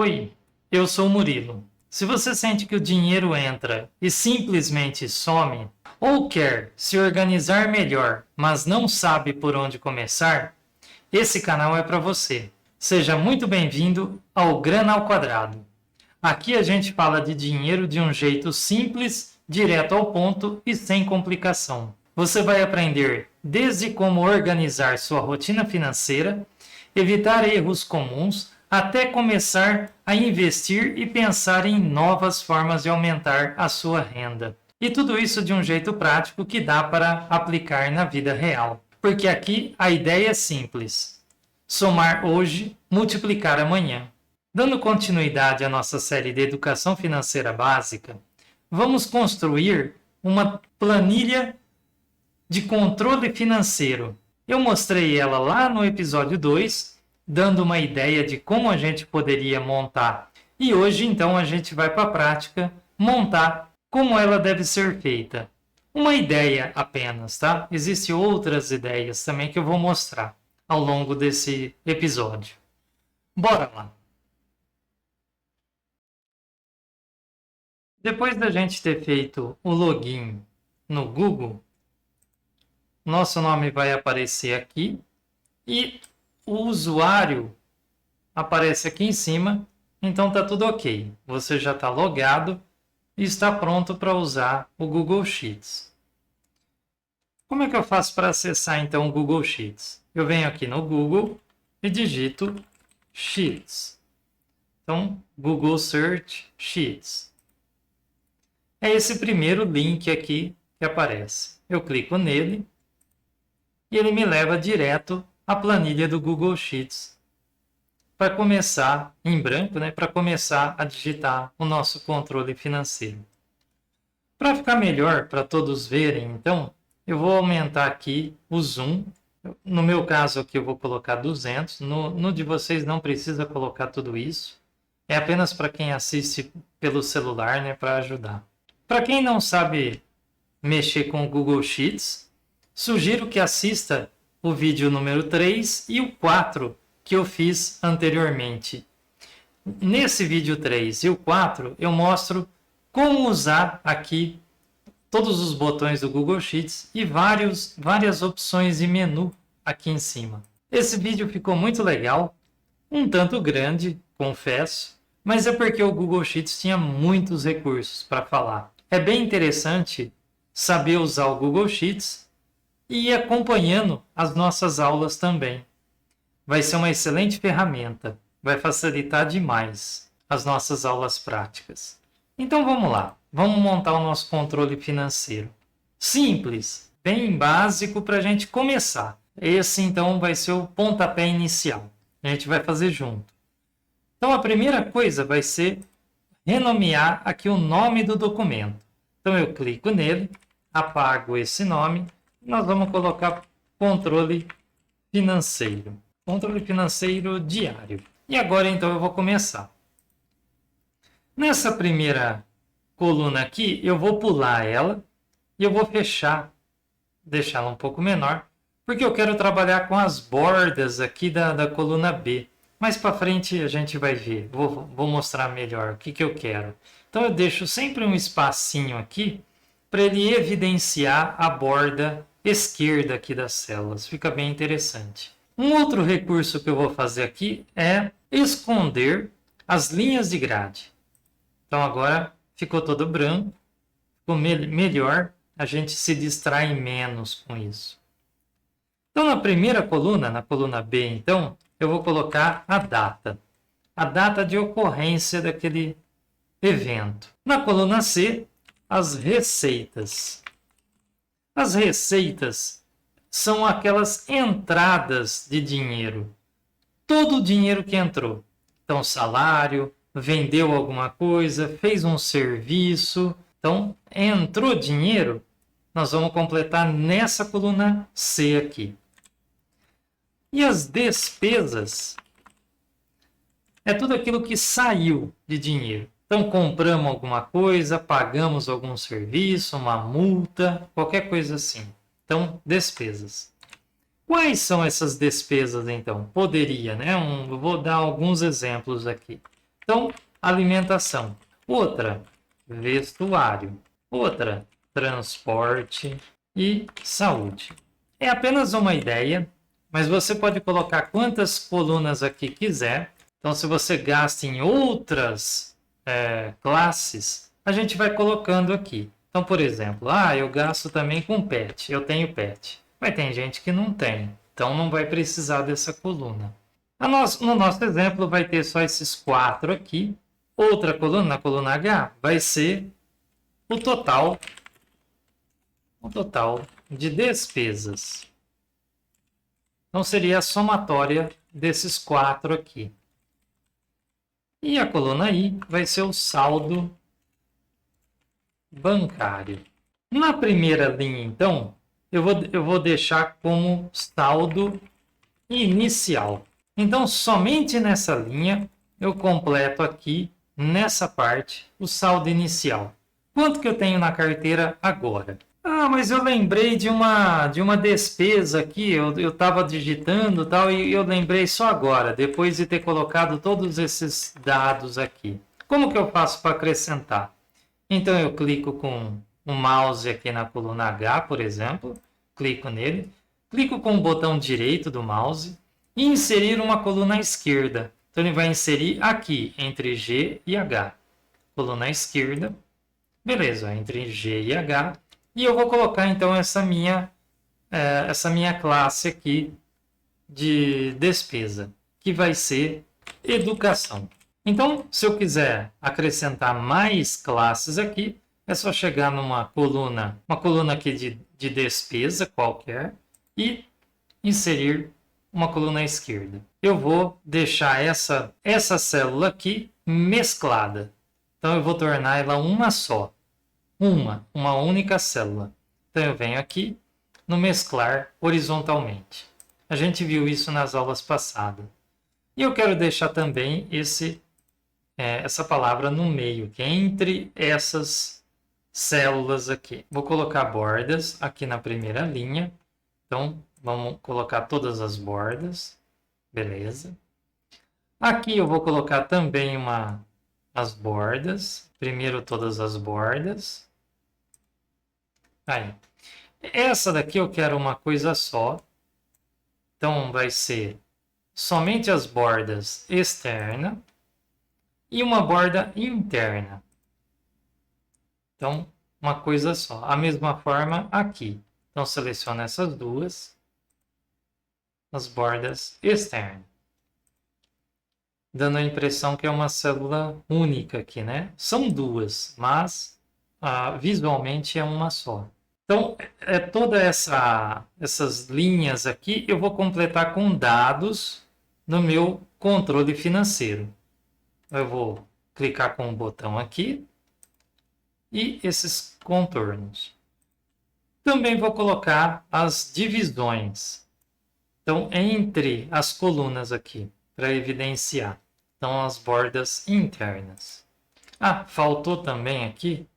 Oi, eu sou o Murilo. Se você sente que o dinheiro entra e simplesmente some, ou quer se organizar melhor, mas não sabe por onde começar, esse canal é para você. Seja muito bem-vindo ao Grana ao Quadrado. Aqui a gente fala de dinheiro de um jeito simples, direto ao ponto e sem complicação. Você vai aprender desde como organizar sua rotina financeira, evitar erros comuns, até começar a investir e pensar em novas formas de aumentar a sua renda. E tudo isso de um jeito prático que dá para aplicar na vida real. Porque aqui a ideia é simples: somar hoje, multiplicar amanhã. Dando continuidade à nossa série de educação financeira básica, vamos construir uma planilha de controle financeiro. Eu mostrei ela lá no episódio 2, dando uma ideia de como a gente poderia montar. E hoje, então, a gente vai para a prática montar como ela deve ser feita. Uma ideia apenas, tá? Existem outras ideias também que eu vou mostrar ao longo desse episódio. Bora lá! Depois da gente ter feito o login no Google, nosso nome vai aparecer aqui e o usuário aparece aqui em cima, então está tudo ok. Você já está logado e está pronto para usar o Google Sheets. Como é que eu faço para acessar então o Google Sheets? Eu venho aqui no Google e digito Sheets. Então, Google Search Sheets. É esse primeiro link aqui que aparece. Eu clico nele e ele me leva direto à planilha do Google Sheets para começar, em branco, né, para começar a digitar o nosso controle financeiro. Para ficar melhor, para todos verem, então, eu vou aumentar aqui o zoom. No meu caso aqui eu vou colocar 200, no de vocês não precisa colocar tudo isso. É apenas para quem assiste pelo celular, né, para ajudar. Para quem não sabe mexer com o Google Sheets, sugiro que assista o vídeo número 3 e o 4 que eu fiz anteriormente. Nesse vídeo 3 e o 4 eu mostro como usar aqui todos os botões do Google Sheets e várias opções de menu aqui em cima. Esse vídeo ficou muito legal, um tanto grande, confesso, mas é porque o Google Sheets tinha muitos recursos para falar. É bem interessante saber usar o Google Sheets e ir acompanhando as nossas aulas também. Vai ser uma excelente ferramenta, vai facilitar demais as nossas aulas práticas. Então vamos lá, vamos montar o nosso controle financeiro. Simples, bem básico para a gente começar. Esse então vai ser o pontapé inicial. A gente vai fazer junto. Então a primeira coisa vai ser renomear aqui o nome do documento. Então eu clico nele, apago esse nome, e nós vamos colocar controle financeiro. Controle financeiro diário. E agora então eu vou começar. Nessa primeira coluna aqui, eu vou pular ela e eu vou fechar, deixá-la um pouco menor, porque eu quero trabalhar com as bordas aqui da coluna B. Mais para frente a gente vai ver, vou mostrar melhor o que eu quero. Então eu deixo sempre um espacinho aqui para ele evidenciar a borda esquerda aqui das células. Fica bem interessante. Um outro recurso que eu vou fazer aqui é esconder as linhas de grade. Então agora ficou todo branco, ficou melhor, a gente se distrai menos com isso. Então na primeira coluna, na coluna B então, eu vou colocar a data de ocorrência daquele evento. Na coluna C, as receitas. As receitas são aquelas entradas de dinheiro. Todo o dinheiro que entrou. Então, salário, vendeu alguma coisa, fez um serviço. Então, entrou dinheiro, nós vamos completar nessa coluna C aqui. E as despesas é tudo aquilo que saiu de dinheiro. Então, compramos alguma coisa, pagamos algum serviço, uma multa, qualquer coisa assim. Então, despesas. Quais são essas despesas, então? Poderia, né? Eu vou dar alguns exemplos aqui. Então, alimentação. Outra, vestuário. Outra, transporte e saúde. É apenas uma ideia, mas você pode colocar quantas colunas aqui quiser. Então, se você gasta em outras classes, a gente vai colocando aqui. Então, por exemplo, eu gasto também com pet. Eu tenho pet. Mas tem gente que não tem. Então, não vai precisar dessa coluna. No nosso exemplo, vai ter só esses 4 aqui. Outra coluna, na coluna H, vai ser o total de despesas. Então, seria a somatória desses 4 aqui. E a coluna I vai ser o saldo bancário. Na primeira linha, então, eu vou deixar como saldo inicial. Então, somente nessa linha, eu completo aqui, nessa parte, o saldo inicial. Quanto que eu tenho na carteira agora? Mas eu lembrei de uma despesa aqui, eu estava digitando tal, e eu lembrei só agora, depois de ter colocado todos esses dados aqui. Como que eu faço para acrescentar? Então, eu clico com o mouse aqui na coluna H, por exemplo, clico nele, clico com o botão direito do mouse e inserir uma coluna à esquerda. Então, ele vai inserir aqui, entre G e H. Coluna à esquerda, beleza, entre G e H. E eu vou colocar, então, essa minha classe aqui de despesa, que vai ser educação. Então, se eu quiser acrescentar mais classes aqui, é só chegar numa coluna, aqui de despesa qualquer e inserir uma coluna à esquerda. Eu vou deixar essa célula aqui mesclada. Então, eu vou tornar ela uma só. Uma única célula. Então, eu venho aqui no mesclar horizontalmente. A gente viu isso nas aulas passadas. E eu quero deixar também essa palavra no meio, que é entre essas células aqui. Vou colocar bordas aqui na primeira linha. Então, vamos colocar todas as bordas. Beleza. Aqui eu vou colocar também as bordas. Primeiro todas as bordas. Aí. Essa daqui eu quero uma coisa só. Então, vai ser somente as bordas externas e uma borda interna. Então, uma coisa só. A mesma forma aqui. Então, seleciono essas duas. As bordas externas. Dando a impressão que é uma célula única aqui, né? São duas, mas visualmente é uma só. Então, todas essas linhas aqui eu vou completar com dados no meu controle financeiro. Eu vou clicar com o botão aqui e esses contornos. Também vou colocar as divisões. Então, entre as colunas aqui, para evidenciar. Então, as bordas internas. Faltou também aqui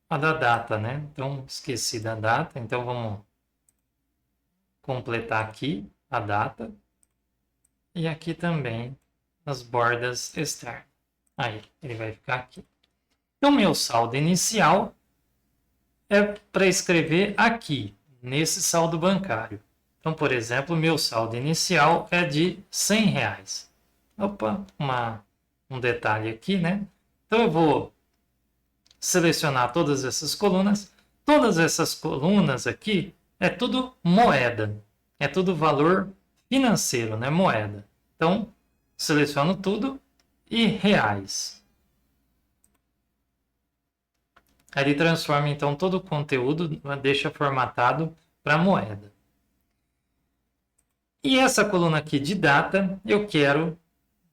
a da data, né? Então, esqueci da data. Então, vamos completar aqui a data. E aqui também as bordas externas. Aí, ele vai ficar aqui. Então, meu saldo inicial é para escrever aqui, nesse saldo bancário. Então, por exemplo, meu saldo inicial é de R$100. Opa, um detalhe aqui, né? Então, eu vou selecionar todas essas colunas. Todas essas colunas aqui é tudo moeda. É tudo valor financeiro, né? Moeda. Então, seleciono tudo e reais. Aí ele transforma, então, todo o conteúdo, deixa formatado para moeda. E essa coluna aqui de data, eu quero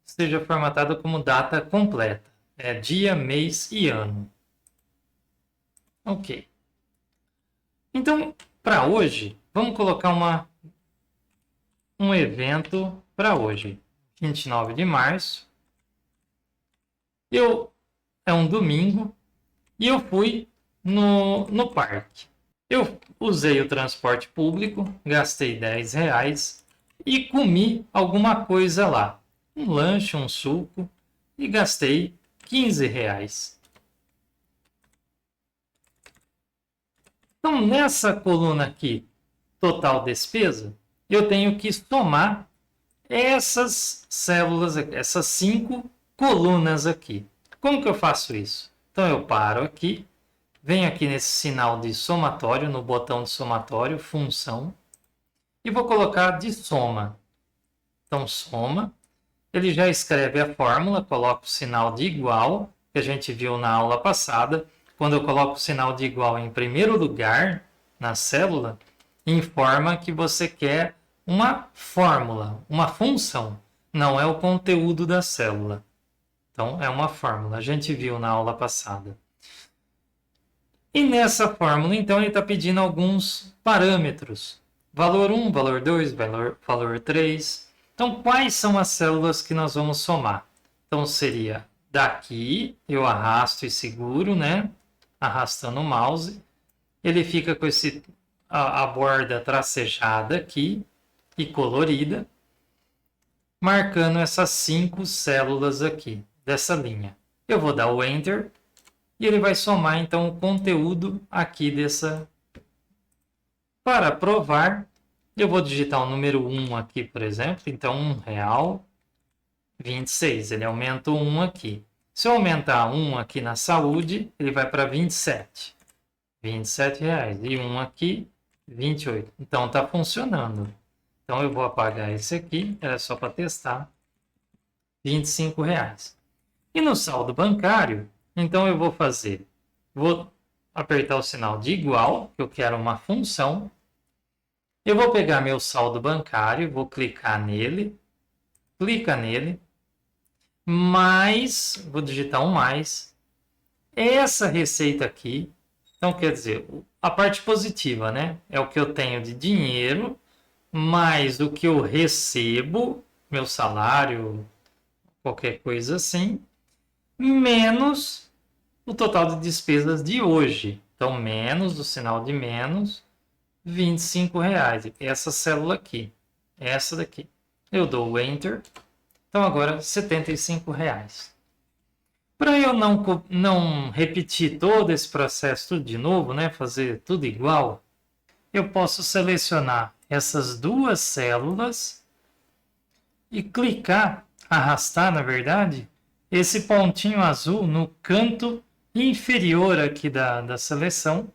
que seja formatada como data completa. É dia, mês e ano. Ok. Então, para hoje, vamos colocar um evento para hoje. 29 de março. É um domingo e eu fui no parque. Eu usei o transporte público, gastei R$10 e comi alguma coisa lá. um lanche, um suco e gastei R$ 15. Então, nessa coluna aqui, total despesa, eu tenho que somar essas células, essas 5 colunas aqui. Como que eu faço isso? Então, eu paro aqui, venho aqui nesse sinal de somatório, no botão de somatório, função, e vou colocar de soma. Então, soma. Ele já escreve a fórmula, coloca o sinal de igual, que a gente viu na aula passada. Quando eu coloco o sinal de igual em primeiro lugar na célula, informa que você quer uma fórmula, uma função, não é o conteúdo da célula. Então, é uma fórmula, a gente viu na aula passada. E nessa fórmula, então, ele está pedindo alguns parâmetros. Valor 1, valor 2, valor 3. Então, quais são as células que nós vamos somar? Então, seria daqui, eu arrasto e seguro, né? Arrastando o mouse. Ele fica com a borda tracejada aqui e colorida, marcando essas 5 células aqui, dessa linha. Eu vou dar o Enter e ele vai somar, então, o conteúdo aqui dessa... Para provar, eu vou digitar o número 1 aqui, por exemplo. Então, R$1,26. Ele aumenta o 1 aqui. Se eu aumentar 1 aqui na saúde, ele vai para 27. R$27. E 1 aqui, 28. Então, está funcionando. Então, eu vou apagar esse aqui. Era só para testar. R$25. E no saldo bancário, então, eu vou fazer... Vou apertar o sinal de igual, que eu quero uma função. Eu vou pegar meu saldo bancário, vou clicar nele, mais, vou digitar um mais, essa receita aqui, então quer dizer, a parte positiva, né? É o que eu tenho de dinheiro, mais o que eu recebo, meu salário, qualquer coisa assim, menos o total de despesas de hoje. Então, menos o sinal de menos, R$25. Essa célula aqui, essa daqui. Eu dou o Enter. Então, agora, R$75. Para eu não repetir todo esse processo tudo de novo, né? Fazer tudo igual, eu posso selecionar essas 2 células e clicar, arrastar, na verdade, esse pontinho azul no canto inferior aqui da seleção.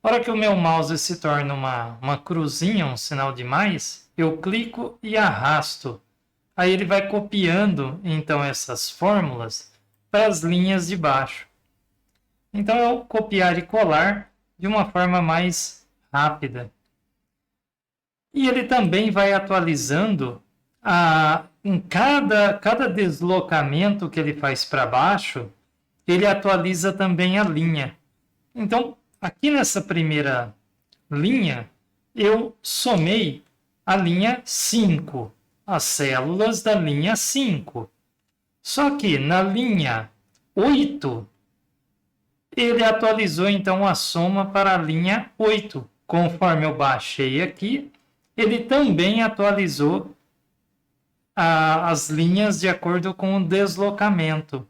Na hora que o meu mouse se torna uma cruzinha, um sinal de mais, eu clico e arrasto. Aí ele vai copiando, então, essas fórmulas para as linhas de baixo. Então, eu copiar e colar de uma forma mais rápida. E ele também vai atualizando em cada deslocamento que ele faz para baixo, ele atualiza também a linha. Então, aqui nessa primeira linha, eu somei a linha 5, as células da linha 5. Só que na linha 8, ele atualizou então a soma para a linha 8. Conforme eu baixei aqui, ele também atualizou as linhas de acordo com o deslocamento.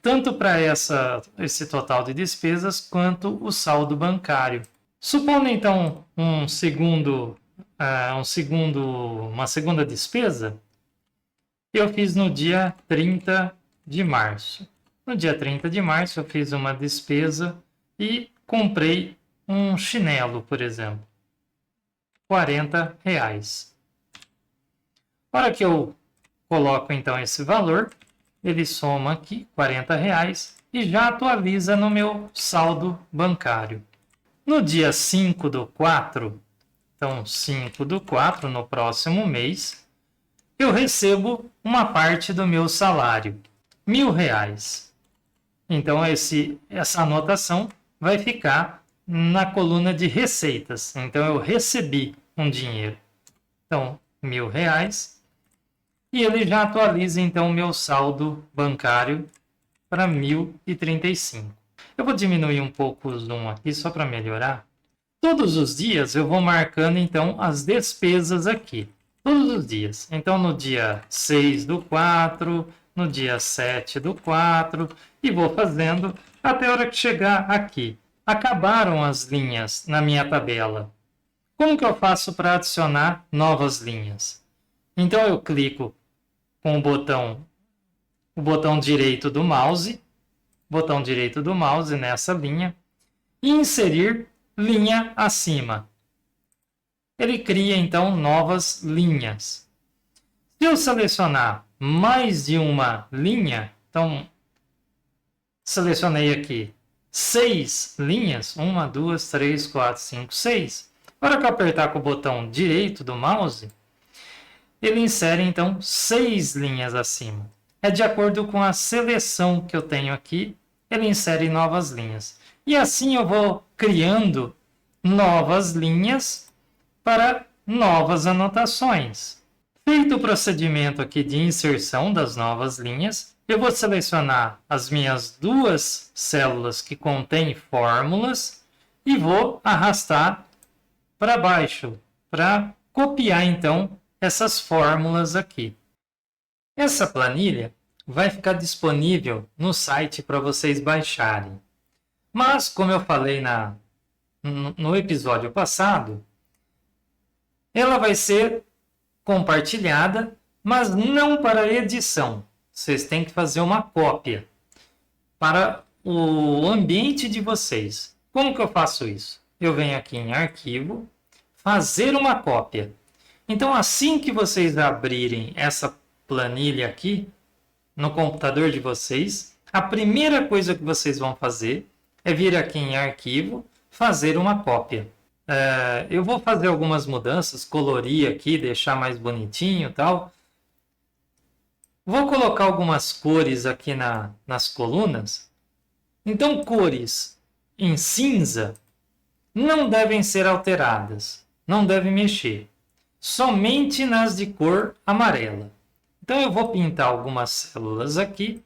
Tanto para esse total de despesas quanto o saldo bancário. Supondo então uma segunda despesa, eu fiz no dia 30 de março. No dia 30 de março eu fiz uma despesa e comprei um chinelo, por exemplo. R$40. Na hora que eu coloco então esse valor, ele soma aqui R$40 e já atualiza no meu saldo bancário. No dia 5/4, então 5/4, no próximo mês, eu recebo uma parte do meu salário, R$1.000. Então essa anotação vai ficar na coluna de receitas. Então eu recebi um dinheiro. Então, R$1.000. E ele já atualiza, então, o meu saldo bancário para 1.035. Eu vou diminuir um pouco o zoom aqui, só para melhorar. Todos os dias eu vou marcando, então, as despesas aqui. todos os dias. Então, no dia 6 do 4, no dia 7 do 4, e vou fazendo até a hora que chegar aqui. Acabaram as linhas na minha tabela. Como que eu faço para adicionar novas linhas? Então, eu clico com o botão direito do mouse nessa linha, e inserir linha acima. Ele cria, então, novas linhas. Se eu selecionar mais de uma linha, então, selecionei aqui 6 linhas, 1, 2, 3, 4, 5, 6. Na hora que eu apertar com o botão direito do mouse, ele insere, então, 6 linhas acima. É de acordo com a seleção que eu tenho aqui, ele insere novas linhas. E assim eu vou criando novas linhas para novas anotações. Feito o procedimento aqui de inserção das novas linhas, eu vou selecionar as minhas 2 células que contêm fórmulas e vou arrastar para baixo, para copiar então essas fórmulas aqui. Essa planilha vai ficar disponível no site para vocês baixarem. Mas, como eu falei no episódio passado, ela vai ser compartilhada, mas não para edição. Vocês têm que fazer uma cópia para o ambiente de vocês. Como que eu faço isso? Eu venho aqui em Arquivo, Fazer uma cópia. Então, assim que vocês abrirem essa planilha aqui no computador de vocês, a primeira coisa que vocês vão fazer é vir aqui em Arquivo, Fazer uma cópia. Eu vou fazer algumas mudanças, colorir aqui, deixar mais bonitinho e tal. Vou colocar algumas cores aqui nas colunas. Então, cores em cinza não devem ser alteradas, não devem mexer. Somente nas de cor amarela. Então, eu vou pintar algumas células aqui.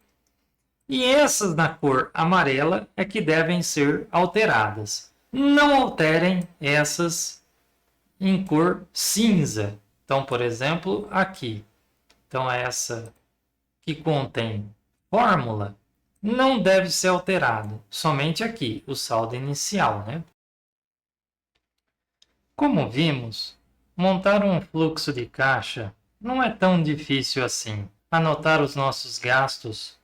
E essas na cor amarela é que devem ser alteradas. Não alterem essas em cor cinza. Então, por exemplo, aqui. Então, essa que contém fórmula não deve ser alterado. Somente aqui, o saldo inicial, né? Como vimos, montar um fluxo de caixa não é tão difícil assim. Anotar os nossos gastos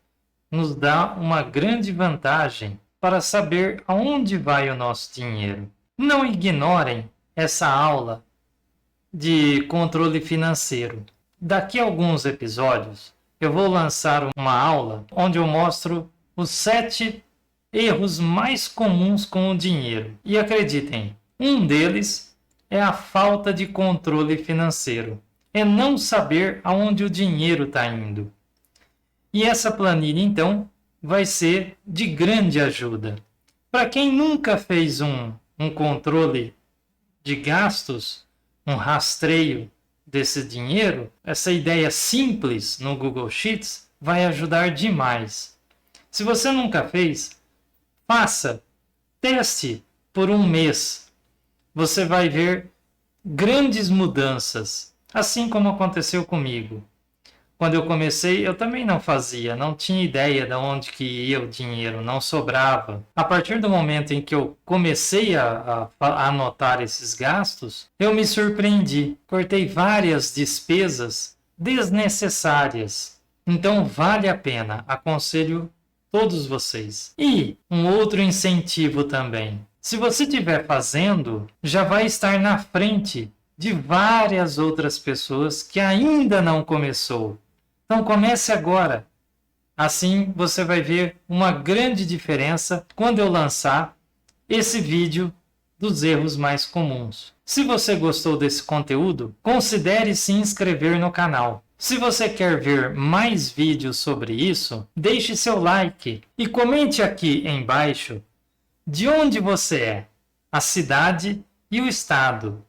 nos dá uma grande vantagem para saber aonde vai o nosso dinheiro. Não ignorem essa aula de controle financeiro. Daqui a alguns episódios, eu vou lançar uma aula onde eu mostro os 7 erros mais comuns com o dinheiro. E acreditem, um deles é a falta de controle financeiro. É não saber aonde o dinheiro está indo. E essa planilha, então, vai ser de grande ajuda. Para quem nunca fez um controle de gastos, um rastreio desse dinheiro, essa ideia simples no Google Sheets vai ajudar demais. Se você nunca fez, faça, teste por um mês. Você vai ver grandes mudanças, assim como aconteceu comigo. Quando eu comecei, eu também não fazia, não tinha ideia de onde que ia o dinheiro, não sobrava. A partir do momento em que eu comecei a anotar esses gastos, eu me surpreendi. Cortei várias despesas desnecessárias. Então, vale a pena. Aconselho todos vocês. E um outro incentivo também. Se você estiver fazendo, já vai estar na frente de várias outras pessoas que ainda não começou. Então comece agora. Assim você vai ver uma grande diferença quando eu lançar esse vídeo dos erros mais comuns. Se você gostou desse conteúdo, considere se inscrever no canal. Se você quer ver mais vídeos sobre isso, deixe seu like e comente aqui embaixo de onde você é, a cidade e o estado.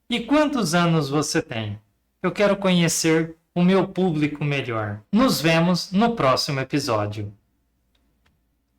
E quantos anos você tem? Eu quero conhecer o meu público melhor. Nos vemos no próximo episódio.